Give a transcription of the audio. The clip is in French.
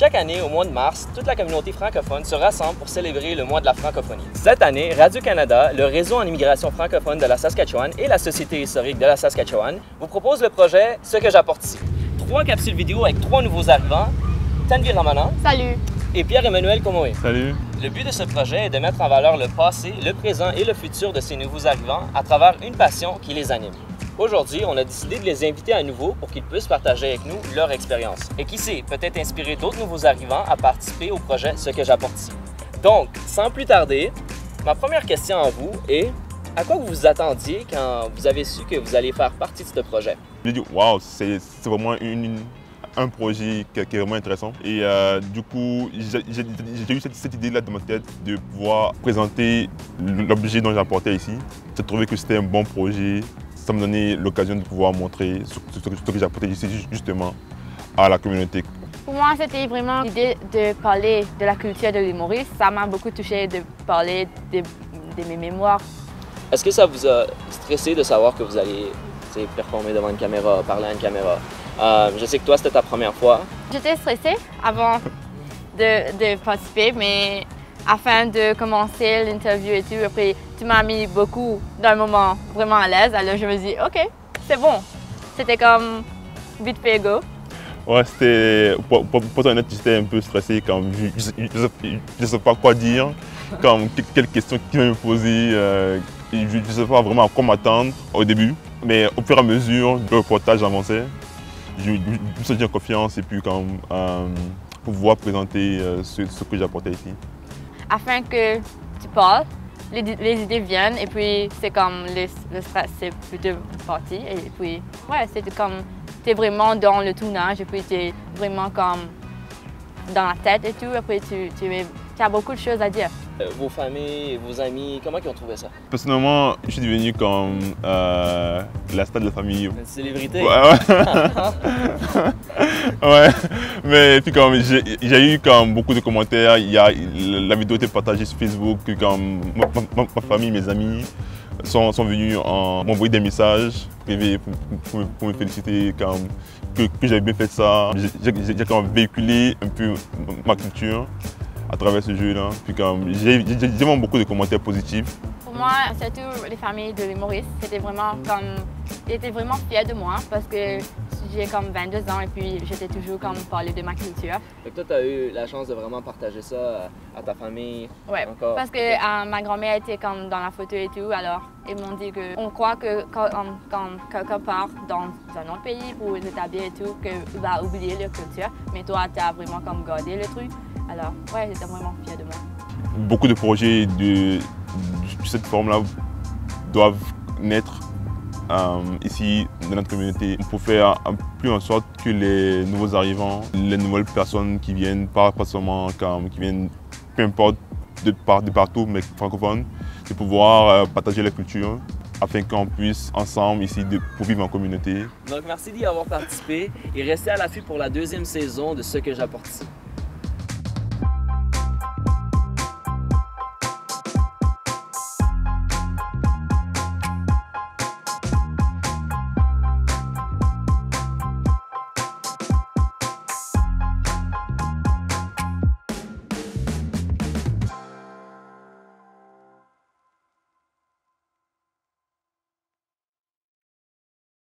Chaque année, au mois de mars, toute la communauté francophone se rassemble pour célébrer le mois de la francophonie. Cette année, Radio-Canada, le réseau en immigration francophone de la Saskatchewan et la Société historique de la Saskatchewan vous proposent le projet « Ce que j'apporte ici ». 3 capsules vidéo avec 3 nouveaux arrivants, Tanvi Ramanan. Salut! Et Pierre-Emmanuel Comoé. Salut! Le but de ce projet est de mettre en valeur le passé, le présent et le futur de ces nouveaux arrivants à travers une passion qui les anime. Aujourd'hui, on a décidé de les inviter à nouveau pour qu'ils puissent partager avec nous leur expérience. Et qui sait, peut-être inspirer d'autres nouveaux arrivants à participer au projet Ce que j'apporte ici. Donc, sans plus tarder, ma première question à vous est à quoi vous vous attendiez quand vous avez su que vous alliez faire partie de ce projet? J'ai dit, waouh, c'est vraiment un projet qui est vraiment intéressant. Et du coup, j'ai eu cette idée-là dans ma tête de pouvoir présenter l'objet dont j'apportais ici. J'ai trouvé que c'était un bon projet. Ça me donnait l'occasion de pouvoir montrer ce que j'apportais ici justement à la communauté. Pour moi, c'était vraiment l'idée de parler de la culture de l'humoriste. Ça m'a beaucoup touché de parler de mes mémoires. Est-ce que ça vous a stressé de savoir que vous allez performer devant une caméra, parler à une caméra? Je sais que toi, c'était ta première fois. J'étais stressée avant de participer, mais afin de commencer l'interview et tout, après, tu m'as mis beaucoup d'un moment vraiment à l'aise. Alors je me dis, OK, c'est bon. C'était comme vite fait go. Ouais, c'était, pour être honnête, j'étais un peu stressé, comme je ne sais pas quoi dire, comme quelles questions qu'il va me poser. Je ne sais pas vraiment à quoi m'attendre au début. Mais au fur et à mesure, le reportage avançait. Je me sentais en confiance et puis comme, pouvoir présenter ce que j'apportais ici. Afin que tu parles, les idées viennent et puis c'est comme le stress c'est plutôt parti et puis ouais, c'est comme tu es vraiment dans le tournage et puis tu es vraiment comme dans la tête et tout, après tu as beaucoup de choses à dire. Vos familles, vos amis, comment ils ont trouvé ça? Personnellement, je suis devenu comme la star de la famille. Une célébrité? Ouais. Ouais. Mais puis comme j'ai eu comme beaucoup de commentaires, la vidéo était partagée sur Facebook, comme ma famille, mes amis sont venus m'envoyer des messages privés pour me féliciter que j'avais bien fait ça. J'ai quand même véhiculé un peu ma culture à travers ce jeu-là. Puis comme j'ai vraiment beaucoup de commentaires positifs. Pour moi, surtout les familles de l'humoriste, c'était vraiment comme, ils étaient vraiment fiers de moi parce que j'ai comme 22 ans et puis j'étais toujours comme parler de ma culture. Et toi, tu as eu la chance de vraiment partager ça à ta famille? Oui, parce que ma grand-mère était comme dans la photo et tout, alors ils m'ont dit qu'on croit que quand quelqu'un part dans un autre pays pour s'établir et tout, qu'il va oublier leur culture, mais toi, tu as vraiment comme gardé le truc. Alors, ouais, j'étais vraiment fière de moi. Beaucoup de projets de cette forme-là doivent naître ici dans notre communauté pour faire plus en sorte que les nouveaux arrivants, les nouvelles personnes qui viennent, pas seulement qui viennent, peu importe de partout, mais francophones, de pouvoir partager la culture afin qu'on puisse ensemble ici pour vivre en communauté. Donc merci d'y avoir participé et restez à l'affût pour la 2e saison de Ce que j'apporte ici.